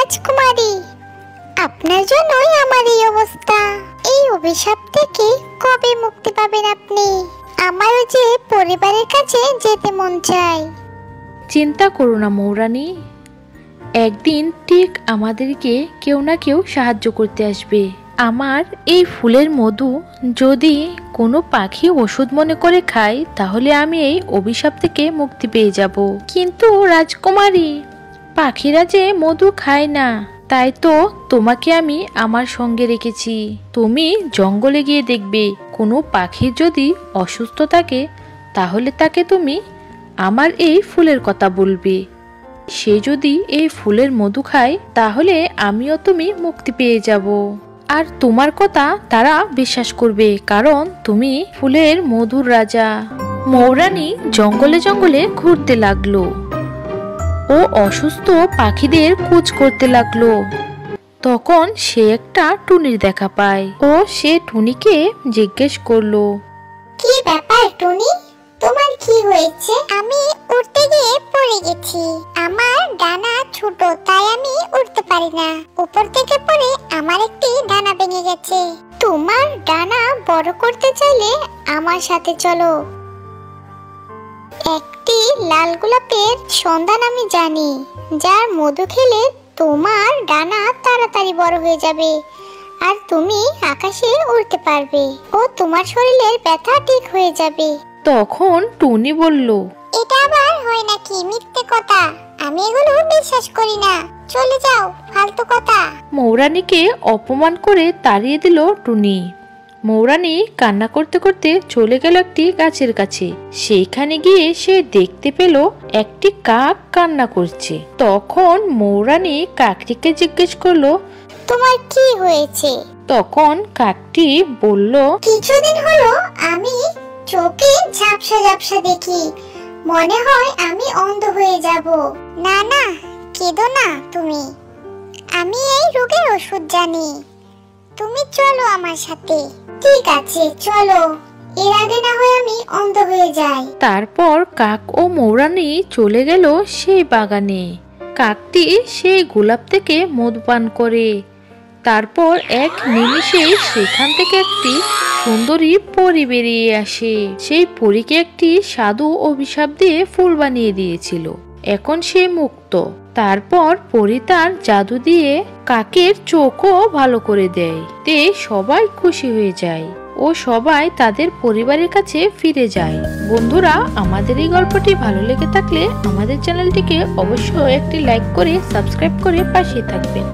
রাজকুমারী, আপনার জন্যই আমার এই অবস্থা। এই অভিশাপ থেকে কবে মুক্তি পাবেন আপনি? আমারও যে পরিবারের কাছে যেতে মন চায়। চিন্তা করো না মৌরানী, একদিন ঠিক আমাদেরকে কেউ না কেউ সাহায্য করতে আসবে। আমার এই ফুলের মধু যদি কোনো পাখি ওষুধ মনে করে খায়, তাহলে আমি এই অভিশাপ থেকে মুক্তি পেয়ে যাব। কিন্তু রাজকুমারী, পাখিরা যে মধু খায় না, তাই তো তোমাকে আমি আমার সঙ্গে রেখেছি। তুমি জঙ্গলে গিয়ে দেখবে কোনো পাখির যদি অসুস্থ থাকে, তাহলে তাকে তুমি আমার এই ফুলের কথা বলবে। সে যদি এই ফুলের মধু খায়, তাহলে আমিও তুমি মুক্তি পেয়ে যাব। আর তোমার কথা তারা বিশ্বাস করবে, কারণ তুমি ফুলের মধুর রাজা। মৌরানী জঙ্গলে জঙ্গলে ঘুরতে লাগলো ও অসুস্থ পাখিদের খোঁজ করতে লাগলো। তখন সে একটা টুনির দেখা পায় ও সে টুনিকে জিজ্ঞেস করলো, কি ব্যাপার টুনি, তোমার কি হয়েছে? আমি উড়তে গিয়ে পড়ে গেছি। আমার ডানা ছোট, তাই আমি উড়তে পারি না। উপর থেকে পড়ে আমার একটি ডানা ভেঙে গেছে। তোমার ডানা বড় করতে চাইলে আমার সাথে চলো। একটি লাল গোলাপের সন্ধান আমি জানি, যার মধু খেলে তোমার ডানা তাড়াতাড়ি বড় হয়ে যাবে আর তুমি আকাশে উড়তে পারবে ও তোমার শরীরের ব্যথা ঠিক হয়ে যাবে। তখন টুনি বলল, এটা আবার হয় নাকি? মিথ্যে কথা, আমি এগুলো বিশ্বাস করি না। চলে যাও, ফালতু কথা। মৌরানীকে অপমান করে তাড়িয়ে দিল টুনি। মৌরানী কান্না করতে করতে চলে গেল একটি গাছের কাছে। সেইখানে গিয়ে সে দেখতে পেল একটি কাক কান্না করছে। তখন মৌরানী কাকটিকে জিজ্ঞেস করলো, তোমার কি হয়েছে? তখন কাকটি বলল, কিছুদিন হলো আমি চোখে ঝাপসা ঝাপসা দেখি, মনে হয় আমি অন্ধ হয়ে যাব। না না, কেঁদো না তুমি, আমি এই রোগের ওষুধ জানি। তুমি চলো আমার সাথে। ঠিক আছে চলো, এর আগে না হয় আমি অন্ধ হয়ে যাই। তারপর কাক ও মৌরানী চলে গেল সেই বাগানে। কাকটি সেই গোলাপ থেকে মধু পান করে। তারপর এক নিমিষে সেখান থেকে একটি সুন্দরী পরী বেরিয়ে আসে। সেই পরীকে একটি সাধু অভিশাপ দিয়ে ফুল বানিয়ে দিয়েছিল। এখন সে মুক্ত। তারপর পরী তার জাদু দিয়ে কাকের চোখও ভালো করে দেয়। তে সবাই খুশি হয়ে যায় ও সবাই তাদের পরিবারের কাছে ফিরে যায়। বন্ধুরা, আমাদের এই গল্পটি ভালো লেগে থাকলে আমাদের চ্যানেলটিকে অবশ্যই একটি লাইক করে সাবস্ক্রাইব করে পাশে থাকবেন।